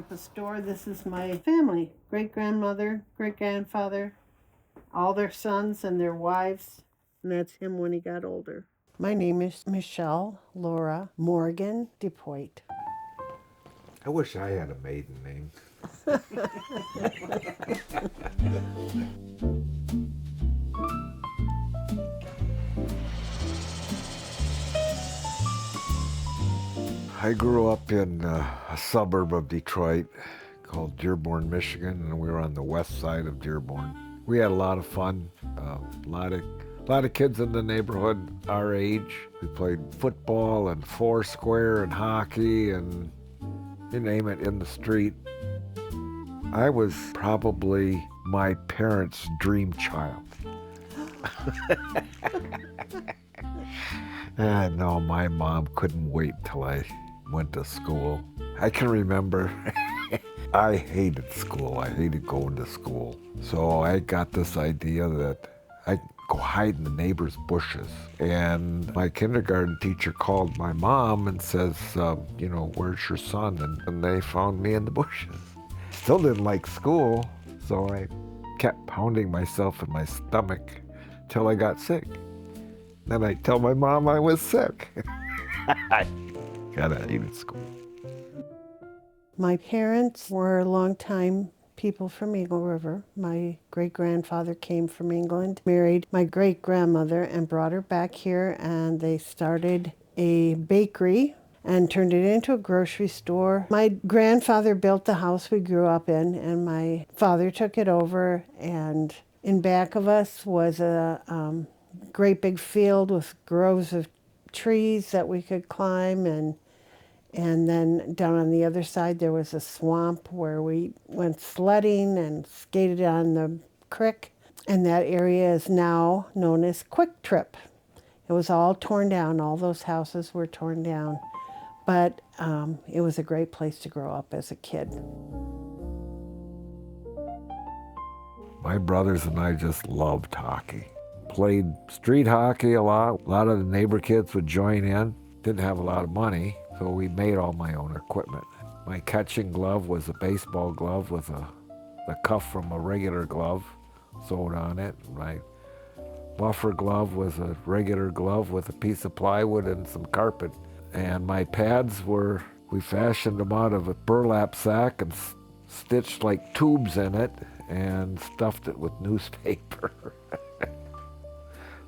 grandpa's store. This is my family, great-grandmother, great-grandfather, all their sons and their wives, and that's him when he got older. My name is Michele Laura Morgan DePuydt. I wish I had a maiden name. I grew up in a suburb of Detroit called Dearborn, Michigan, and we were on the west side of Dearborn. We had a lot of fun, a lot of kids in the neighborhood our age. We played football and foursquare and hockey and you name it in the street. I was probably my parents' dream child. No, my mom couldn't wait till I went to school. I can remember I hated school. I hated going to school. So I got this idea that I'd go hide in the neighbor's bushes. And my kindergarten teacher called my mom and says, where's your son? And they found me in the bushes. Still didn't like school, so I kept pounding myself in my stomach till I got sick. Then I tell my mom I was sick. God, I hated school. My parents were longtime people from Eagle River. My great-grandfather came from England, married my great-grandmother and brought her back here, and they started a bakery and turned it into a grocery store. My grandfather built the house we grew up in, and my father took it over, and in back of us was a great big field with groves of trees that we could climb, and then down on the other side there was a swamp where we went sledding and skated on the creek, and that area is now known as Quick Trip. It was all torn down. All those houses were torn down, but it was a great place to grow up as a kid. My brothers and I just loved hockey. Played street hockey a lot. A lot of the neighbor kids would join in. Didn't have a lot of money, so we made all my own equipment. My catching glove was a baseball glove with the cuff from a regular glove sewed on it. My buffer glove was a regular glove with a piece of plywood and some carpet. And my pads we fashioned them out of a burlap sack and stitched like tubes in it and stuffed it with newspaper.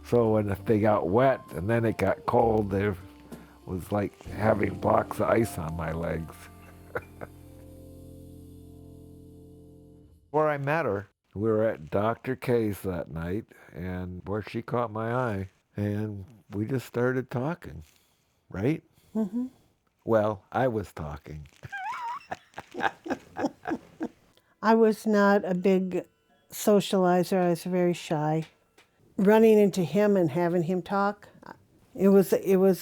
So when if they got wet and then it got cold, there was like having blocks of ice on my legs. Where I met her, we were at Dr. K's that night, and where she caught my eye, and we just started talking, right? Mm-hmm. Well, I was talking. I was not a big socializer. I was very shy. Running into him and having him talk, it was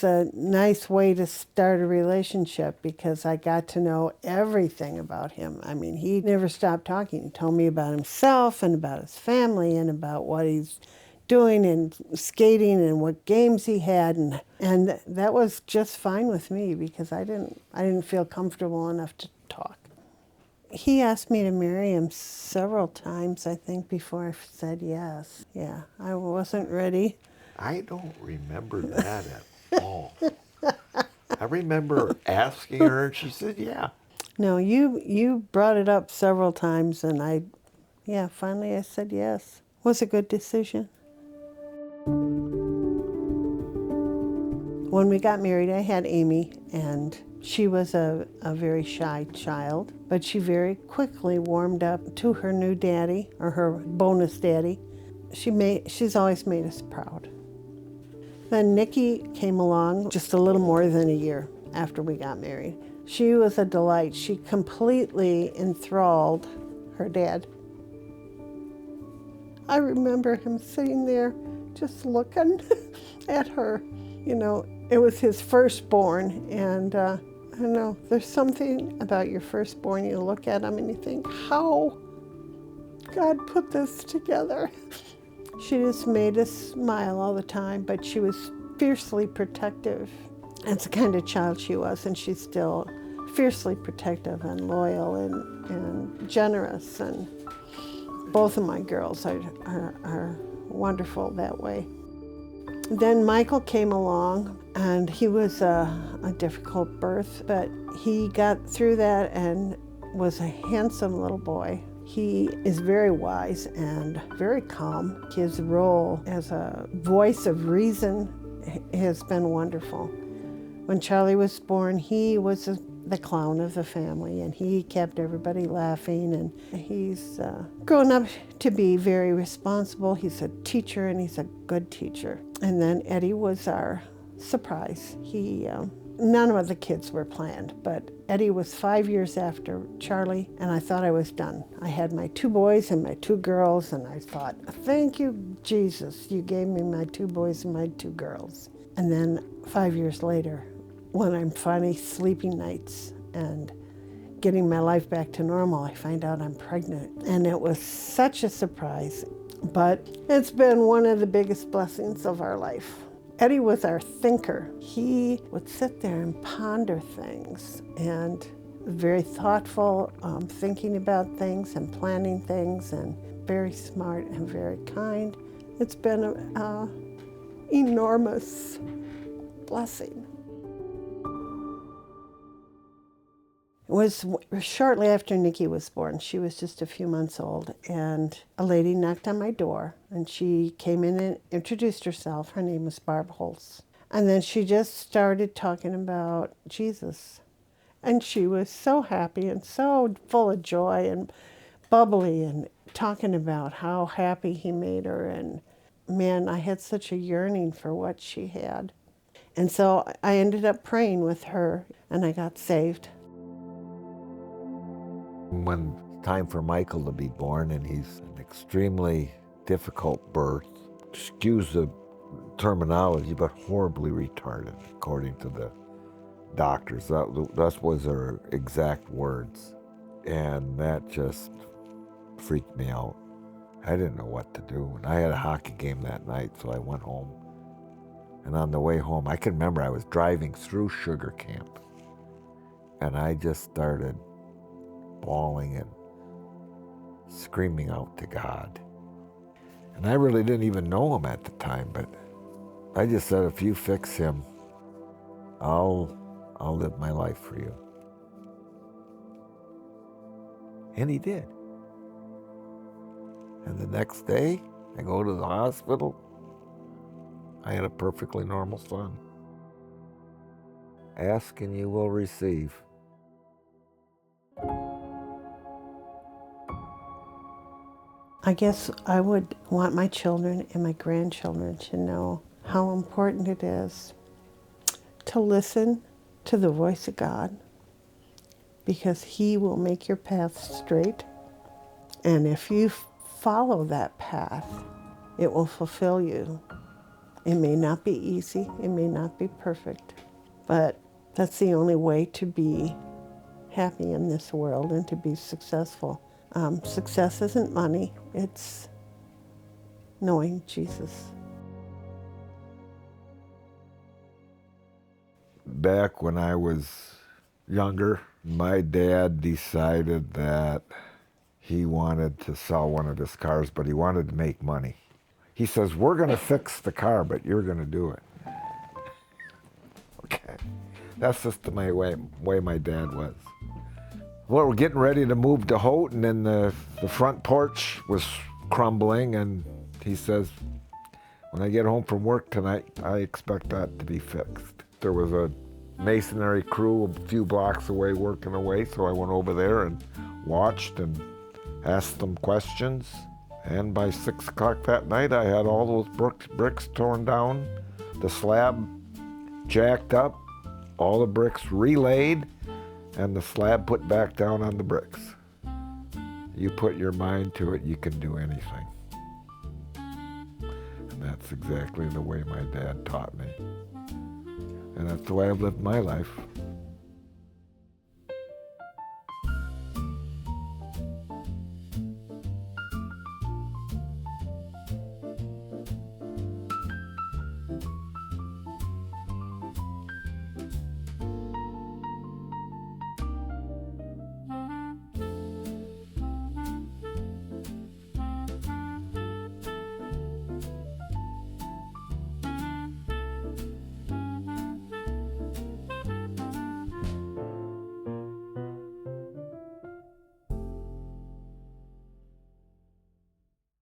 a nice way to start a relationship because I got to know everything about him. I mean, he never stopped talking. He told me about himself and about his family and about what he's doing and skating and what games he had, and that was just fine with me because I didn't feel comfortable enough to talk. He asked me to marry him several times, I think, before I said yes. Yeah, I wasn't ready. I don't remember that at all. I remember asking her, and she said, yeah. No, you brought it up several times, and finally I said yes. It was a good decision. When we got married, I had Amy, and she was a very shy child, but she very quickly warmed up to her new daddy, or her bonus daddy. She's always made us proud. Then Nikki came along just a little more than a year after we got married. She was a delight. She completely enthralled her dad. I remember him sitting there just looking at her. It was his firstborn, and I don't know, there's something about your firstborn, you look at him and you think, how God put this together. She just made us smile all the time, but she was fiercely protective. That's the kind of child she was, and she's still fiercely protective and loyal and generous, and both of my girls are wonderful that way. Then Michael came along, and he was a difficult birth, but he got through that and was a handsome little boy. He is very wise and very calm. His role as a voice of reason has been wonderful. When Charlie was born, he was the clown of the family, and he kept everybody laughing, and he's grown up to be very responsible. He's a teacher, and he's a good teacher. And then Eddie was our surprise. None of the kids were planned, but Eddie was 5 years after Charlie, and I thought I was done. I had my 2 boys and my 2 girls, and I thought, thank you, Jesus, you gave me my 2 boys and my 2 girls. And then 5 years later, when I'm finally sleeping nights and getting my life back to normal, I find out I'm pregnant. And it was such a surprise, but it's been one of the biggest blessings of our life. Eddie was our thinker. He would sit there and ponder things, and very thoughtful, thinking about things and planning things, and very smart and very kind. It's been an enormous blessing. It was shortly after Nikki was born. She was just a few months old, and a lady knocked on my door, and she came in and introduced herself. Her name was Barb Holtz. And then she just started talking about Jesus. And she was so happy and so full of joy and bubbly, and talking about how happy he made her. And man, I had such a yearning for what she had. And so I ended up praying with her, and I got saved. When it's time for Michael to be born, and he's an extremely difficult birth, excuse the terminology, but horribly retarded, according to the doctors. That was their exact words. And that just freaked me out. I didn't know what to do. And I had a hockey game that night, so I went home. And on the way home, I can remember I was driving through Sugar Camp, and I just started bawling and screaming out to God. And I really didn't even know him at the time, but I just said, if you fix him, I'll live my life for you. And he did. And the next day, I go to the hospital. I had a perfectly normal son. Ask and you will receive. I guess I would want my children and my grandchildren to know how important it is to listen to the voice of God, because He will make your path straight. And if you follow that path, it will fulfill you. It may not be easy, it may not be perfect, but that's the only way to be happy in this world and to be successful. Success isn't money, it's knowing Jesus. Back when I was younger, my dad decided that he wanted to sell one of his cars, but he wanted to make money. He says, we're going to fix the car, but you're going to do it. Okay. That's just the way my dad was. Well, we're getting ready to move to Houghton, and the front porch was crumbling, and he says, when I get home from work tonight, I expect that to be fixed. There was a masonry crew a few blocks away working away, so I went over there and watched and asked them questions. And by 6 o'clock that night, I had all those bricks torn down, the slab jacked up, all the bricks relaid, and the slab put back down on the bricks. You put your mind to it, you can do anything. And that's exactly the way my dad taught me. And that's the way I've lived my life.